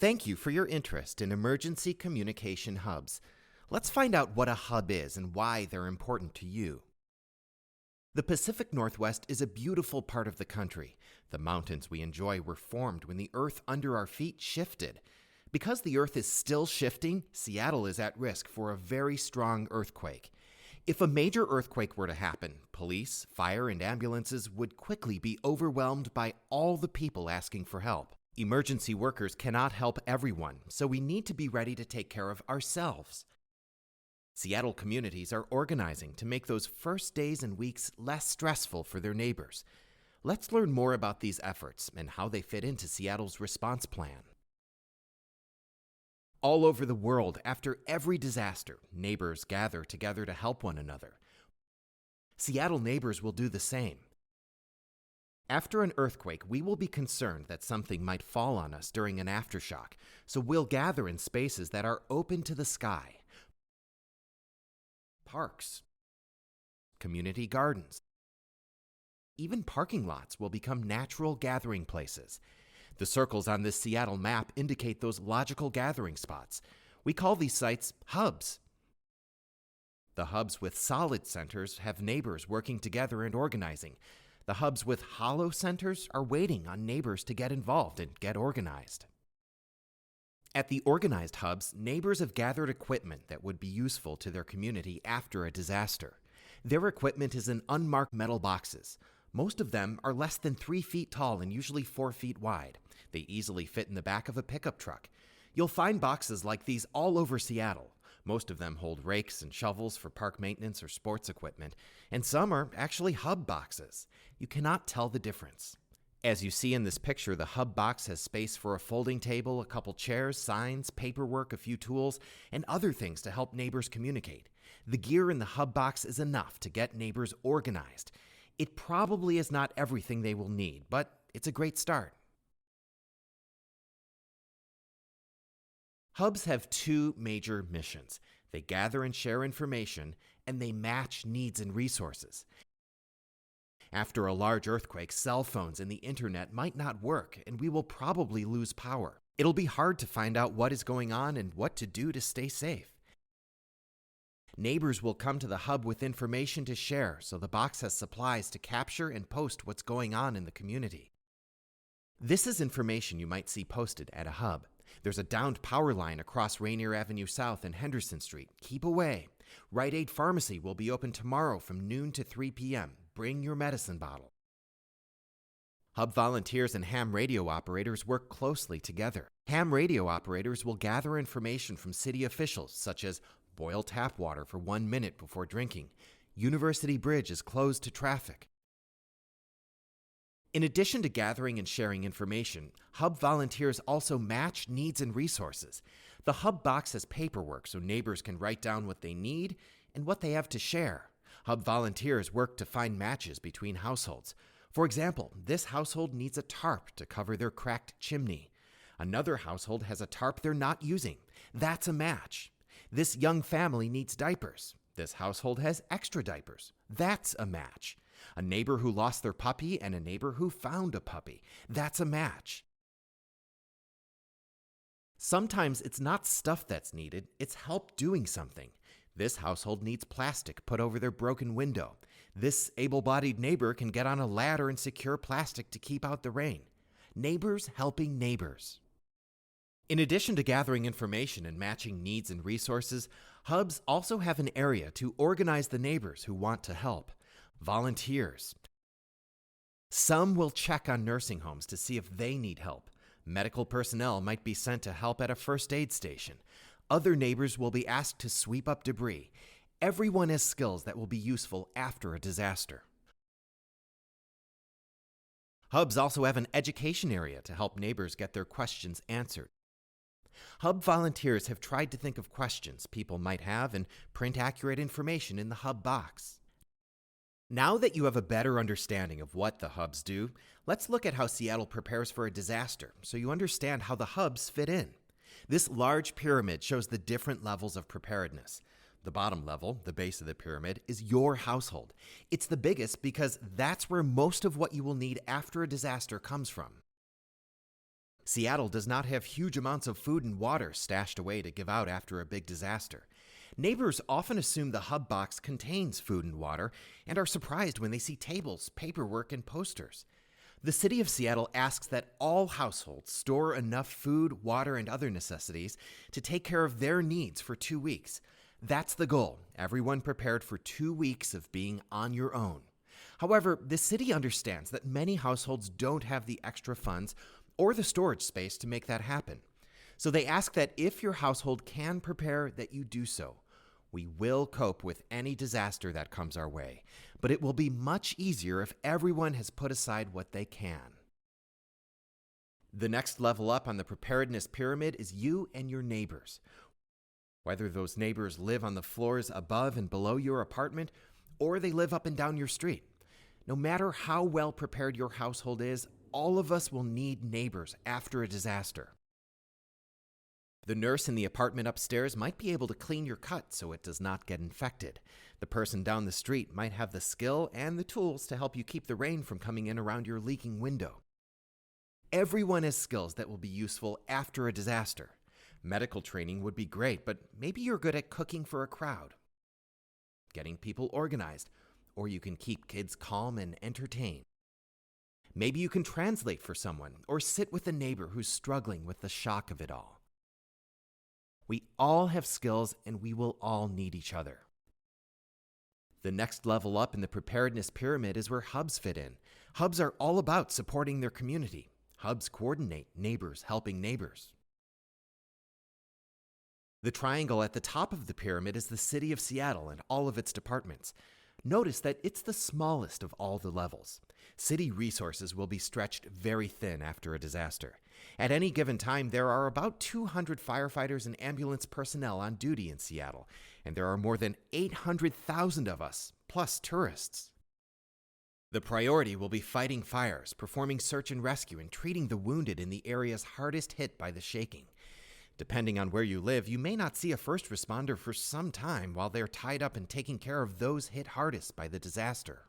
Thank you for your interest in emergency communication hubs. Let's find out what a hub is and why they're important to you. The Pacific Northwest is a beautiful part of the country. The mountains we enjoy were formed when the earth under our feet shifted. Because the earth is still shifting, Seattle is at risk for a very strong earthquake. If a major earthquake were to happen, police, fire, and ambulances would quickly be overwhelmed by all the people asking for help. Emergency workers cannot help everyone, so we need to be ready to take care of ourselves. Seattle communities are organizing to make those first days and weeks less stressful for their neighbors. Let's learn more about these efforts and how they fit into Seattle's response plan. All over the world, after every disaster, neighbors gather together to help one another. Seattle neighbors will do the same. After an earthquake, we will be concerned that something might fall on us during an aftershock, so we'll gather in spaces that are open to the sky. Parks, community gardens, even parking lots will become natural gathering places. The circles on this Seattle map indicate those logical gathering spots. We call these sites hubs. The hubs with solid centers have neighbors working together and organizing. The hubs with hollow centers are waiting on neighbors to get involved and get organized. At the organized hubs, neighbors have gathered equipment that would be useful to their community after a disaster. Their equipment is in unmarked metal boxes. Most of them are less than 3 feet tall and usually 4 feet wide. They easily fit in the back of a pickup truck. You'll find boxes like these all over Seattle. Most of them hold rakes and shovels for park maintenance or sports equipment, and some are actually hub boxes. You cannot tell the difference. As you see in this picture, the hub box has space for a folding table, a couple chairs, signs, paperwork, a few tools, and other things to help neighbors communicate. The gear in the hub box is enough to get neighbors organized. It probably is not everything they will need, but it's a great start. Hubs have 2 major missions. They gather and share information, and they match needs and resources. After a large earthquake, cell phones and the internet might not work, and we will probably lose power. It'll be hard to find out what is going on and what to do to stay safe. Neighbors will come to the hub with information to share, so the box has supplies to capture and post what's going on in the community. This is information you might see posted at a hub. There's a downed power line across Rainier Avenue South and Henderson Street. Keep away. Rite Aid Pharmacy will be open tomorrow from noon to 3 p.m. Bring your medicine bottle. Hub volunteers and ham radio operators work closely together. Ham radio operators will gather information from city officials, such as boil tap water for 1 minute before drinking. University Bridge is closed to traffic. In addition to gathering and sharing information, Hub volunteers also match needs and resources. The Hub box has paperwork so neighbors can write down what they need and what they have to share. Hub volunteers work to find matches between households. For example, this household needs a tarp to cover their cracked chimney. Another household has a tarp they're not using. That's a match. This young family needs diapers. This household has extra diapers. That's a match. A neighbor who lost their puppy and a neighbor who found a puppy. That's a match. Sometimes it's not stuff that's needed, it's help doing something. This household needs plastic put over their broken window. This able-bodied neighbor can get on a ladder and secure plastic to keep out the rain. Neighbors helping neighbors. In addition to gathering information and matching needs and resources, hubs also have an area to organize the neighbors who want to help. Volunteers. Some will check on nursing homes to see if they need help. Medical personnel might be sent to help at a first aid station. Other neighbors will be asked to sweep up debris. Everyone has skills that will be useful after a disaster. Hubs also have an education area to help neighbors get their questions answered. Hub volunteers have tried to think of questions people might have and print accurate information in the Hub box. Now that you have a better understanding of what the hubs do, let's look at how Seattle prepares for a disaster so you understand how the hubs fit in. This large pyramid shows the different levels of preparedness. The bottom level, the base of the pyramid, is your household. It's the biggest because that's where most of what you will need after a disaster comes from. Seattle does not have huge amounts of food and water stashed away to give out after a big disaster. Neighbors often assume the hub box contains food and water and are surprised when they see tables, paperwork, and posters. The city of Seattle asks that all households store enough food, water, and other necessities to take care of their needs for 2 weeks. That's the goal, everyone prepared for 2 weeks of being on your own. However, the city understands that many households don't have the extra funds or the storage space to make that happen. So they ask that if your household can prepare, that you do so. We will cope with any disaster that comes our way, but it will be much easier if everyone has put aside what they can. The next level up on the preparedness pyramid is you and your neighbors. Whether those neighbors live on the floors above and below your apartment, or they live up and down your street. No matter how well prepared your household is, all of us will need neighbors after a disaster. The nurse in the apartment upstairs might be able to clean your cut so it does not get infected. The person down the street might have the skill and the tools to help you keep the rain from coming in around your leaking window. Everyone has skills that will be useful after a disaster. Medical training would be great, but maybe you're good at cooking for a crowd, getting people organized, or you can keep kids calm and entertained. Maybe you can translate for someone or sit with a neighbor who's struggling with the shock of it all. We all have skills and we will all need each other. The next level up in the preparedness pyramid is where hubs fit in. Hubs are all about supporting their community. Hubs coordinate neighbors helping neighbors. The triangle at the top of the pyramid is the city of Seattle and all of its departments. Notice that it's the smallest of all the levels. City resources will be stretched very thin after a disaster. At any given time, there are about 200 firefighters and ambulance personnel on duty in Seattle, and there are more than 800,000 of us, plus tourists. The priority will be fighting fires, performing search and rescue, and treating the wounded in the areas hardest hit by the shaking. Depending on where you live, you may not see a first responder for some time while they're tied up and taking care of those hit hardest by the disaster.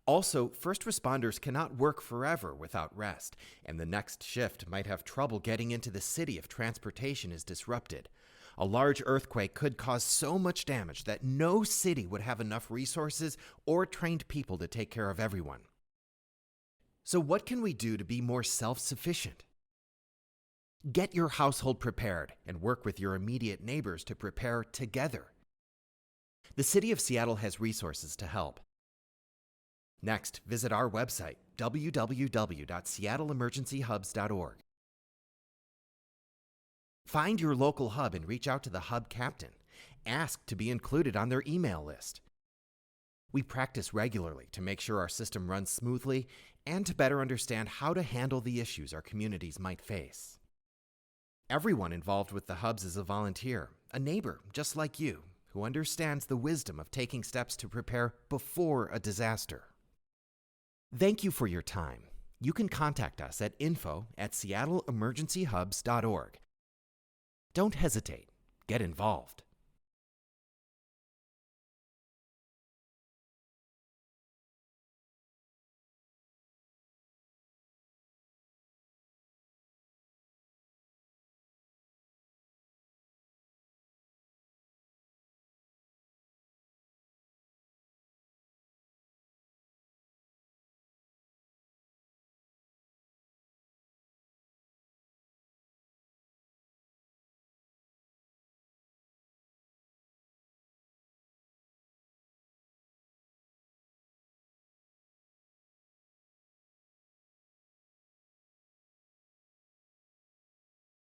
Also, first responders cannot work forever without rest, and the next shift might have trouble getting into the city if transportation is disrupted. A large earthquake could cause so much damage that no city would have enough resources or trained people to take care of everyone. So what can we do to be more self-sufficient? Get your household prepared and work with your immediate neighbors to prepare together. The City of Seattle has resources to help. Next, visit our website, www.seattleemergencyhubs.org. Find your local hub and reach out to the hub captain. Ask to be included on their email list. We practice regularly to make sure our system runs smoothly and to better understand how to handle the issues our communities might face. Everyone involved with the hubs is a volunteer, a neighbor just like you, who understands the wisdom of taking steps to prepare before a disaster. Thank you for your time. You can contact us at info@seattleemergencyhubs.org. Don't hesitate. Get involved.